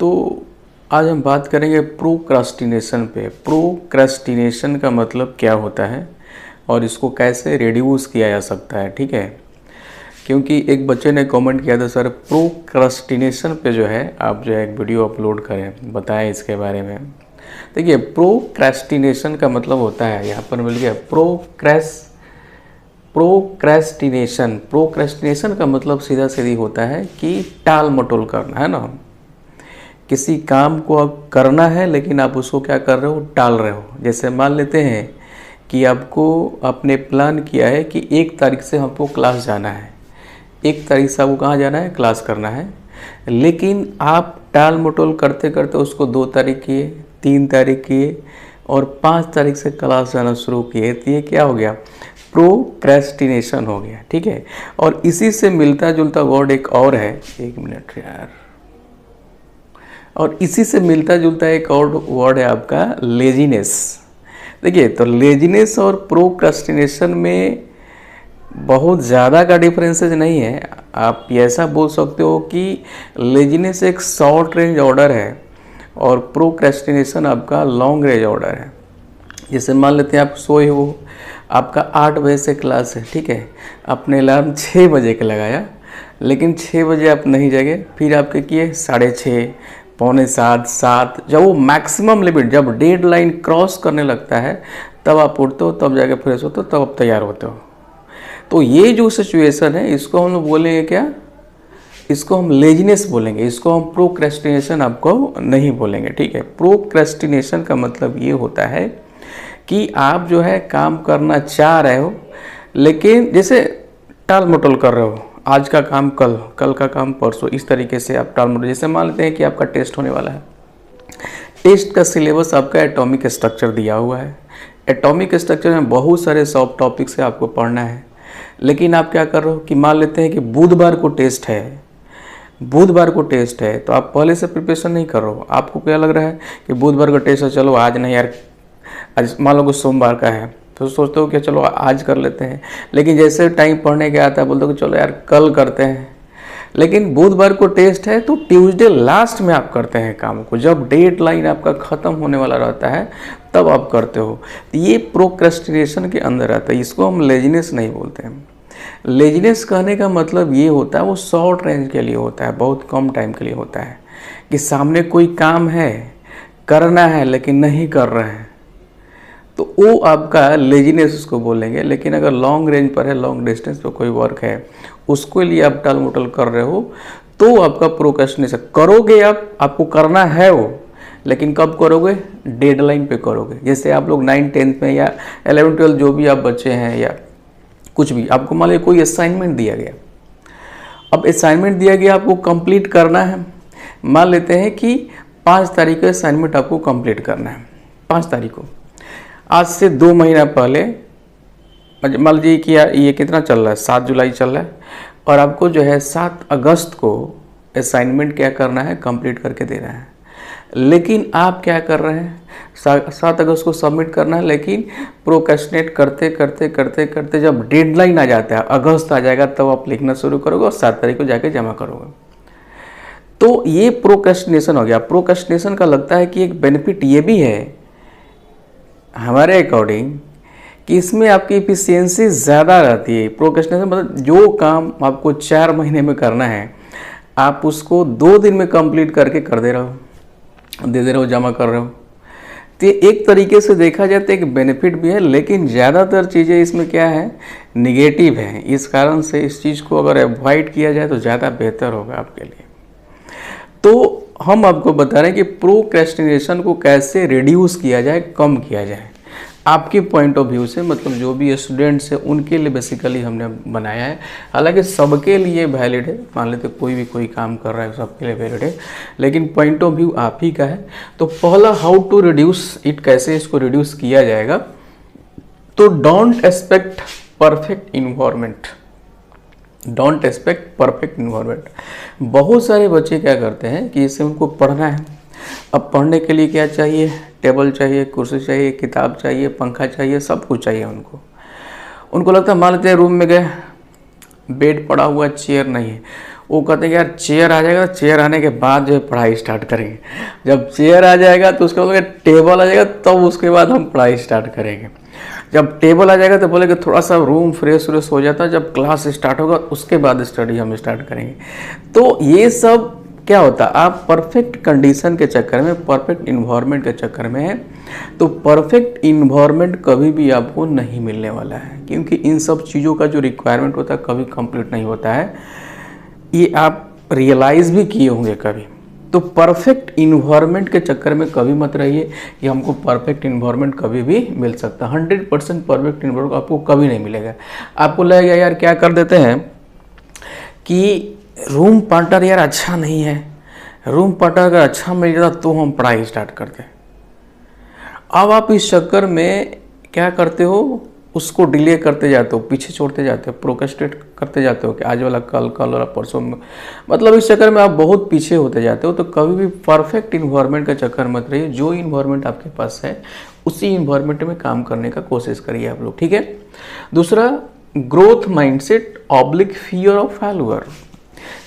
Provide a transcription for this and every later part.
तो आज हम बात करेंगे प्रोक्रास्टिनेशन पे। प्रोक्रास्टिनेशन का मतलब क्या होता है और इसको कैसे रिड्यूस किया जा सकता है, ठीक है। क्योंकि एक बच्चे ने कमेंट किया था, सर प्रोक्रास्टिनेशन पे जो है आप जो है एक वीडियो अपलोड करें, बताएं इसके बारे में। देखिए, प्रोक्रास्टिनेशन का मतलब होता है, यहाँ पर मिल गया प्रोक्रेस्टिनेशन। प्रोक्रेस्टिनेशन का मतलब सीधा सीधी होता है कि टाल मटोल करना, है ना। किसी काम को अब करना है लेकिन आप उसको क्या कर रहे हो, टाल रहे हो। जैसे मान लेते हैं कि आपको आपने प्लान किया है कि 1 तारीख से हमको क्लास जाना है, 1 तारीख से आपको कहाँ जाना है, क्लास करना है, लेकिन आप टाल मटोल करते करते उसको 2 तारीख किए, 3 तारीख किए और 5 तारीख से क्लास जाना शुरू किए। तो ये क्या हो गया, प्रोक्रेस्टिनेशन हो गया, ठीक है। और इसी से मिलता जुलता वर्ड एक और है, 1 मिनट यार, और इसी से मिलता जुलता एक और वर्ड है आपका लेजीनेस। देखिए, तो लेजीनेस और प्रोक्रेस्टिनेशन में बहुत ज़्यादा का डिफरेंसेस नहीं है। आप ऐसा बोल सकते हो कि लेजीनेस एक शॉर्ट रेंज ऑर्डर है और प्रोक्रेस्टिनेशन आपका लॉन्ग रेंज ऑर्डर है। जैसे मान लेते हैं आप सोए हो, आपका 8 बजे से क्लास है, ठीक है, आपने अलार्म 6 बजे का लगाया, लेकिन 6 बजे आप नहीं जगे, फिर आपके किए 6:30, पौने 7, 7। जब वो मैक्सिमम लिमिट, जब डेडलाइन क्रॉस करने लगता है तब आप उठते हो, तब जाके फ्रेश होते हो, तब आप तैयार होते हो। तो ये जो सिचुएशन है इसको हम लोग बोलेंगे क्या, इसको हम लेजीनेस बोलेंगे, इसको हम प्रोक्रेस्टिनेशन आपको नहीं बोलेंगे, ठीक है। प्रोक्रेस्टिनेशन का मतलब ये होता है कि आप जो है काम करना चाह रहे हो लेकिन जैसे टाल मटोल कर रहे हो, आज का काम कल, कल का काम परसों, इस तरीके से आप टाल मटोल। जैसे मान लेते हैं कि आपका टेस्ट होने वाला है, टेस्ट का सिलेबस आपका एटॉमिक स्ट्रक्चर दिया हुआ है। एटॉमिक स्ट्रक्चर में बहुत सारे सब टॉपिक्स से आपको पढ़ना है, लेकिन आप क्या कर रहे हो कि मान लेते हैं कि बुधवार को टेस्ट है, बुधवार को टेस्ट है, तो आप पहले से प्रिपरेशन नहीं कर रहे हो। आपको क्या लग रहा है कि बुधवार का टेस्ट है, चलो आज नहीं यार, आज मान लो कि सोमवार का है, तो सोचते हो कि चलो आज कर लेते हैं, लेकिन जैसे टाइम पढ़ने के आता है बोलते हो कि चलो यार कल करते हैं। लेकिन बुधवार को टेस्ट है तो ट्यूसडे लास्ट में आप करते हैं काम को, जब डेडलाइन आपका ख़त्म होने वाला रहता है तब आप करते हो। तो ये प्रोक्रेस्टिनेशन के अंदर आता है, इसको हम लेजीनेस नहीं बोलते हैं। लेजीनेस कहने का मतलब ये होता है, वो शॉर्ट रेंज के लिए होता है, बहुत कम टाइम के लिए होता है, कि सामने कोई काम है, करना है लेकिन नहीं कर रहे हैं, तो वो आपका लेजीनेस उसको बोलेंगे। लेकिन अगर लॉन्ग रेंज पर है, लॉन्ग डिस्टेंस पर कोई वर्क है, उसके लिए आप टाल मटोल कर रहे हो, तो आपका प्रोक्रेस्टिनेशन करोगे आप, आपको करना है वो, लेकिन कब करोगे, डेडलाइन पे करोगे। जैसे आप लोग 9, 10 में या 11, 12 जो भी आप बच्चे हैं या कुछ भी, आपको मान लीजिए कोई असाइनमेंट दिया गया, अब असाइनमेंट दिया गया आपको कंप्लीट करना है। मान लेते हैं कि 5 तारीख का असाइनमेंट आपको कंप्लीट करना है, 5 तारीख को। आज से 2 महीना पहले मान लीजिए कि ये कितना चल रहा है, 7 जुलाई चल रहा है, और आपको जो है 7 अगस्त को असाइनमेंट क्या करना है, कंप्लीट करके देना है। लेकिन आप क्या कर रहे हैं, 7 अगस्त को सबमिट करना है, लेकिन प्रोक्रेस्टिनेट करते करते करते करते जब डेडलाइन आ जाता है, अगस्त आ जाएगा, तब आप लिखना शुरू करोगे और 7 तारीख को जाके जमा करोगे। तो ये प्रोक्रेस्टिनेशन हो गया। प्रोक्रेस्टिनेशन का लगता है कि एक बेनिफिट ये भी है हमारे अकॉर्डिंग कि इसमें आपकी एफिशिएंसी ज़्यादा रहती है। प्रोक्रेस्टिनेशन मतलब जो काम आपको 4 महीने में करना है, आप उसको 2 दिन में कंप्लीट करके कर दे रहे हो, दे रहे हो, जमा कर रहे हो। तो एक तरीके से देखा जाए तो एक बेनिफिट भी है, लेकिन ज़्यादातर चीज़ें इसमें क्या है, निगेटिव है। इस कारण से इस चीज़ को अगर अवॉइड किया जाए तो ज़्यादा बेहतर होगा आपके लिए। तो हम आपको बता रहे हैं कि प्रोक्रेस्टिनेशन को कैसे रिड्यूस किया जाए, कम किया जाए, आपके पॉइंट ऑफ व्यू से, मतलब जो भी स्टूडेंट्स हैं उनके लिए बेसिकली हमने बनाया है। हालांकि सबके लिए वैलिड है, मान लेते कोई भी कोई काम कर रहा है सबके लिए वैलिड है, लेकिन पॉइंट ऑफ व्यू आप ही का है। तो पहला, हाउ टू रिड्यूस इट, कैसे इसको रिड्यूस किया जाएगा। तो don't expect perfect environment, don't expect perfect environment. बहुत सारे बच्चे क्या करते हैं कि इससे उनको पढ़ना है, अब पढ़ने के लिए क्या चाहिए, टेबल चाहिए, कुर्सी चाहिए, किताब चाहिए, पंखा चाहिए, सब कुछ चाहिए उनको। उनको लगता है, मान लेते हैं रूम में गए, बेड पड़ा हुआ, चेयर नहीं है, वो कहते हैं कि यार चेयर आ जाएगा, चेयर आने के बाद जो है पढ़ाई स्टार्ट करेंगे। जब चेयर आ जाएगा तो उसके बाद टेबल आ जाएगा, तब उसके बाद हम पढ़ाई स्टार्ट करेंगे। जब टेबल आ जाएगा तो बोले कि थोड़ा सा रूम फ्रेश व्रेश हो जाता है, जब क्लास स्टार्ट होगा उसके बाद स्टडी हम स्टार्ट करेंगे। तो ये सब क्या होता है, आप परफेक्ट कंडीशन के चक्कर में, परफेक्ट इन्वायरमेंट के चक्कर में है, तो परफेक्ट इन्वायरमेंट कभी भी आपको नहीं मिलने वाला है, क्योंकि इन सब चीज़ों का जो रिक्वायरमेंट होता है कभी कंप्लीट नहीं होता है। ये आप रियलाइज़ भी किए होंगे कभी। तो परफेक्ट इन्वायरमेंट के चक्कर में कभी मत रहिए कि हमको परफेक्ट इन्वायरमेंट कभी भी मिल सकता। 100% परफेक्ट इन्वायरमेंट आपको कभी नहीं मिलेगा। आपको लगेगा यार क्या कर देते हैं कि रूम पार्टनर यार अच्छा नहीं है, रूम पार्टनर अगर अच्छा मिल जाता तो हम पढ़ाई स्टार्ट करते। अब आप इस चक्कर में क्या करते हो, उसको डिले करते जाते हो, पीछे छोड़ते जाते हो, प्रोक्रेस्टिनेट करते जाते हो कि आज वाला कल, कल वाला परसों में, मतलब इस चक्कर में आप बहुत पीछे होते जाते हो। तो कभी भी परफेक्ट इन्वायरमेंट का चक्कर मत रहिए। जो इन्वायरमेंट आपके पास है उसी इन्वायरमेंट में काम करने का कोशिश करिए आप लोग, ठीक है। दूसरा, growth mindset oblique fear of failure.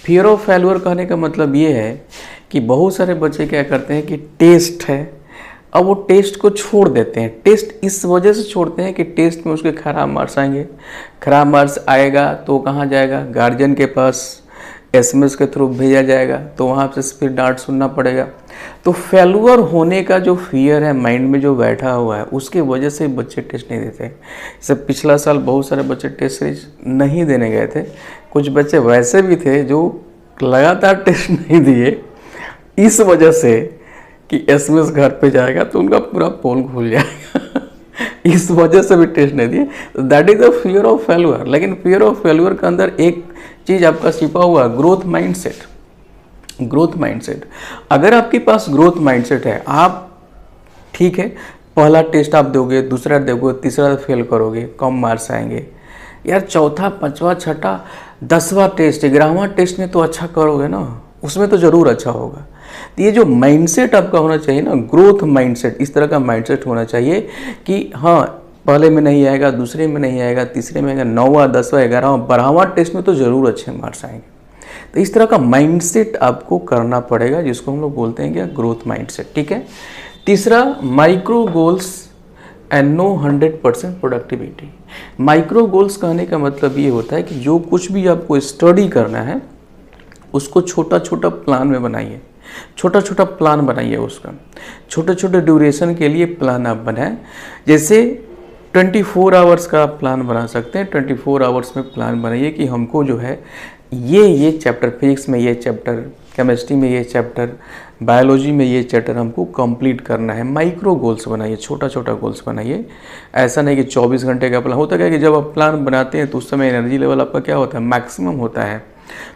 Fear of failure कहने का मतलब ये है कि बहुत सारे बच्चे क्या करते हैं कि टेस्ट है, अब वो टेस्ट को छोड़ देते हैं। टेस्ट इस वजह से छोड़ते हैं कि टेस्ट में उसके खराब मार्क्स आएंगे। खराब मार्क्स आएगा तो कहाँ जाएगा, गार्जियन के पास एसएमएस के थ्रू भेजा जाएगा, तो वहाँ से फिर डांट सुनना पड़ेगा। तो फेल्यूर होने का जो फियर है माइंड में जो बैठा हुआ है, उसके वजह से बच्चे टेस्ट नहीं देते। जैसे पिछला साल बहुत सारे बच्चे टेस्ट सीरीज नहीं देने गए थे। कुछ बच्चे वैसे भी थे जो लगातार टेस्ट नहीं दिए, इस वजह से कि एसएमएस घर पे जाएगा तो उनका पूरा पोल खुल जाएगा इस वजह से भी टेस्ट नहीं दिए। That is the fear of failure. लेकिन फियर ऑफ फेल्यूर के अंदर एक चीज़ आपका छिपा हुआ, ग्रोथ माइंडसेट। ग्रोथ माइंडसेट, अगर आपके पास ग्रोथ माइंडसेट है, आप ठीक है पहला टेस्ट आप दोगे, दूसरा दोगे, तीसरा फेल करोगे, कम मार्क्स आएंगे। यार चौथा, पांचवा, छठा, 10वां टेस्ट, 11वां टेस्ट में तो अच्छा करोगे ना, उसमें तो ज़रूर अच्छा होगा। तो ये जो माइंडसेट आपका होना चाहिए ना, ग्रोथ माइंडसेट, इस तरह का माइंडसेट होना चाहिए कि हाँ पहले में नहीं आएगा, दूसरे में नहीं आएगा, तीसरे में आएगा, 9वां, 10वां, 11वां, 12वां टेस्ट में तो ज़रूर अच्छे मार्क्स आएंगे। तो इस तरह का माइंडसेट आपको करना पड़ेगा, जिसको हम लोग बोलते हैं क्या, ग्रोथ माइंडसेट, ठीक है। तीसरा, micro goals and no 100% productivity. Micro goals कहने का मतलब ये होता है कि जो कुछ भी आपको स्टडी करना है उसको छोटा छोटा प्लान में बनाइए, छोटा छोटा प्लान बनाइए उसका, छोटे छोटे ड्यूरेशन के लिए प्लान आप बनाएं। जैसे 24 आवर्स का आप प्लान बना सकते हैं। 24 आवर्स में प्लान बनाइए कि हमको जो है ये चैप्टर, फिजिक्स में ये चैप्टर, केमिस्ट्री में ये चैप्टर, बायोलॉजी में ये चैप्टर हमको कंप्लीट करना है। माइक्रो गोल्स बनाइए, छोटा छोटा गोल्स बनाइए। ऐसा नहीं कि 24 घंटे का प्लान होता है। कि जब आप प्लान बनाते हैं तो उस समय एनर्जी लेवल आपका क्या होता है, मैक्सिमम होता है,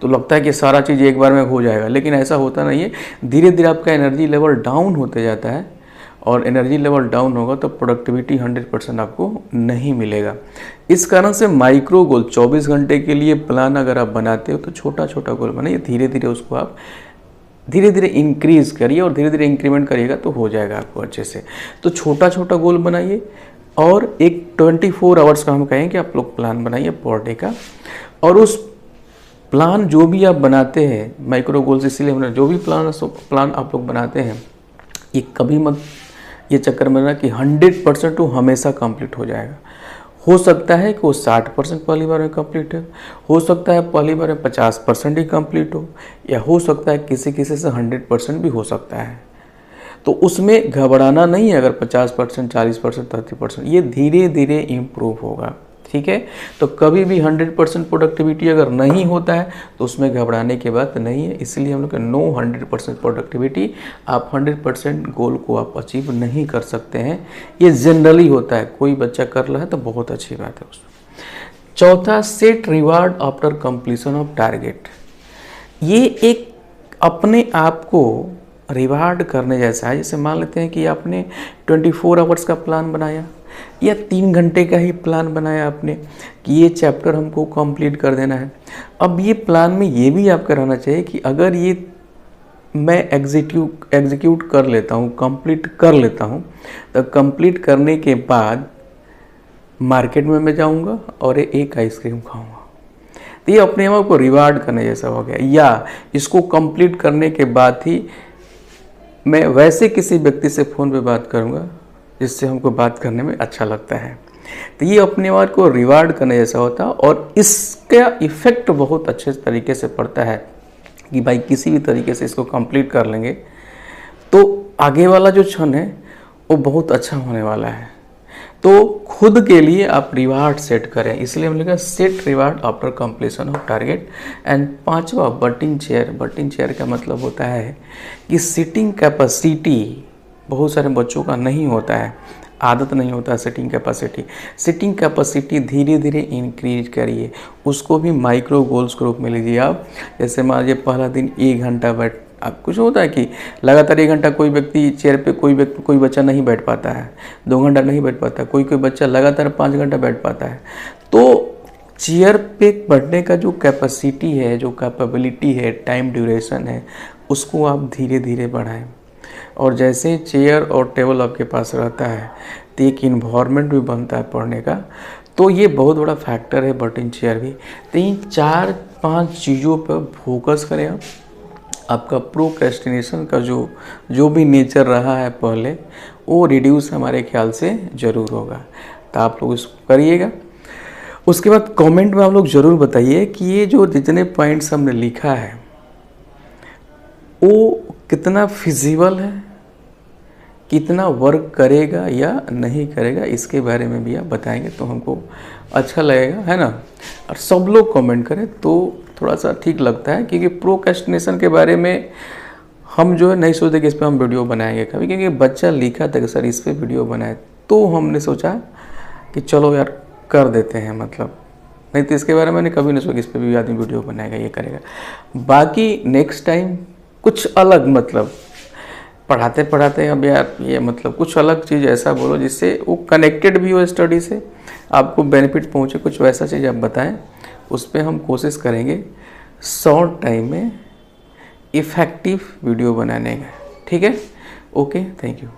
तो लगता है कि सारा चीज़ एक बार में हो जाएगा, लेकिन ऐसा होता नहीं है। धीरे धीरे आपका एनर्जी लेवल डाउन होते जाता है, और एनर्जी लेवल डाउन होगा तो प्रोडक्टिविटी 100% आपको नहीं मिलेगा। इस कारण से माइक्रो गोल, 24 घंटे के लिए प्लान अगर आप बनाते हो तो छोटा छोटा गोल बनाइए, धीरे धीरे उसको आप धीरे धीरे इंक्रीज करिए और धीरे धीरे इंक्रीमेंट करिएगा तो हो जाएगा आपको अच्छे से। तो छोटा छोटा गोल बनाइए, और एक 24 आवर्स का हम कहें कि आप लोग प्लान बनाइए पर डे का। और उस प्लान जो भी आप बनाते हैं, माइक्रो गोल्स इसीलिए हमने, जो भी प्लान आप लोग बनाते हैं, ये कभी मत ये चक्कर में ना कि 100% वो हमेशा कंप्लीट हो जाएगा। हो सकता है कि वो 60% पहली बार में कंप्लीट हो सकता है पहली बार में 50% ही कंप्लीट हो, या हो सकता है किसी किसी से 100% भी हो सकता है। तो उसमें घबराना नहीं है। अगर 50%, 40%, 30%, ये धीरे धीरे इम्प्रूव होगा, ठीक है। तो कभी भी 100% प्रोडक्टिविटी अगर नहीं होता है तो उसमें घबराने की बात नहीं है। इसलिए हम लोग नो 100% प्रोडक्टिविटी, आप 100% गोल को आप अचीव नहीं कर सकते हैं। ये जनरली होता है, कोई बच्चा कर रहा है तो बहुत अच्छी बात है उसमें। चौथा, set reward after completion of target. ये एक अपने आप को रिवार्ड करने जैसा है। जैसे मान लेते हैं कि आपने 24 आवर्स का प्लान बनाया, या 3 घंटे का ही प्लान बनाया आपने कि ये चैप्टर हमको कंप्लीट कर देना है। अब ये प्लान में ये भी आपका रहना चाहिए कि अगर ये मैं एग्जीक्यूट कर लेता हूँ, कंप्लीट कर लेता हूँ, तो कंप्लीट करने के बाद मार्केट में मैं जाऊँगा और एक आइसक्रीम खाऊँगा। तो ये अपने आप को रिवार्ड करने जैसा हो गया, या इसको कंप्लीट करने के बाद ही मैं वैसे किसी व्यक्ति से फ़ोन पे बात करूँगा जिससे हमको बात करने में अच्छा लगता है। तो ये अपने आप को रिवार्ड करने जैसा होता है, और इसका इफ़ेक्ट बहुत अच्छे तरीके से पड़ता है कि भाई किसी भी तरीके से इसको कंप्लीट कर लेंगे तो आगे वाला जो क्षण है वो बहुत अच्छा होने वाला है। तो खुद के लिए आप रिवार्ड सेट करें, इसलिए हम लिखा set reward after completion of target. And पांचवा बटिंग चेयर। बटिंग चेयर का मतलब होता है कि सिटिंग कैपेसिटी बहुत सारे बच्चों का नहीं होता है, आदत नहीं होता है सिटिंग कैपेसिटी। सिटिंग कैपेसिटी धीरे धीरे इंक्रीज करिए, उसको भी माइक्रो गोल्स के रूप में लीजिए आप। जैसे मान लीजिए पहला दिन 1 घंटा बैठ, अब कुछ होता है कि लगातार 1 घंटा कोई व्यक्ति चेयर पे कोई बच्चा नहीं बैठ पाता है, 2 घंटा नहीं बैठ पाता, कोई बच्चा लगातार 5 घंटा बैठ पाता है। तो चेयर पे बैठने का जो कैपेसिटी है, जो कैपेबिलिटी है, टाइम ड्यूरेशन है, उसको आप धीरे धीरे बढ़ाएं। और जैसे चेयर और टेबल आपके पास रहता है तो एक इन्वायरमेंट भी बनता है पढ़ने का, तो ये बहुत बड़ा फैक्टर है बटिंग चेयर भी। तो इन 4-5 चीज़ों पर फोकस करें आप। आपका प्रोक्रेस्टिनेशन का जो भी नेचर रहा है पहले, वो रिड्यूस हमारे ख्याल से ज़रूर होगा। तो आप लोग इसको करिएगा। उसके बाद कमेंट में आप लोग ज़रूर बताइए कि ये जो जितने पॉइंट्स हमने लिखा है वो कितना फिजिबल है, कितना वर्क करेगा या नहीं करेगा, इसके बारे में भी आप बताएंगे तो हमको अच्छा लगेगा, है ना। और सब लोग कमेंट करें तो थोड़ा सा ठीक लगता है, क्योंकि प्रोक्रेस्टिनेशन के बारे में हम जो है नहीं सोचते कि इस पर हम वीडियो बनाएंगे कभी, क्योंकि बच्चा लिखा था कि सर इस पर वीडियो बनाए, तो हमने सोचा कि चलो यार कर देते हैं, मतलब नहीं तो इसके बारे में मैंने कभी नहीं सोचा कि इस पर भी आदमी वीडियो बनाएगा, ये करेगा। बाकी नेक्स्ट टाइम कुछ अलग, मतलब पढ़ाते पढ़ाते अब यार ये मतलब कुछ अलग चीज़ ऐसा बोलो जिससे वो कनेक्टेड भी हो स्टडी से, आपको बेनिफिट पहुँचे, कुछ वैसा चीज़ आप बताएं, उस पर हम कोशिश करेंगे शॉर्ट टाइम में इफ़ेक्टिव वीडियो बनाने का। ठीक है, ओके, थैंक यू।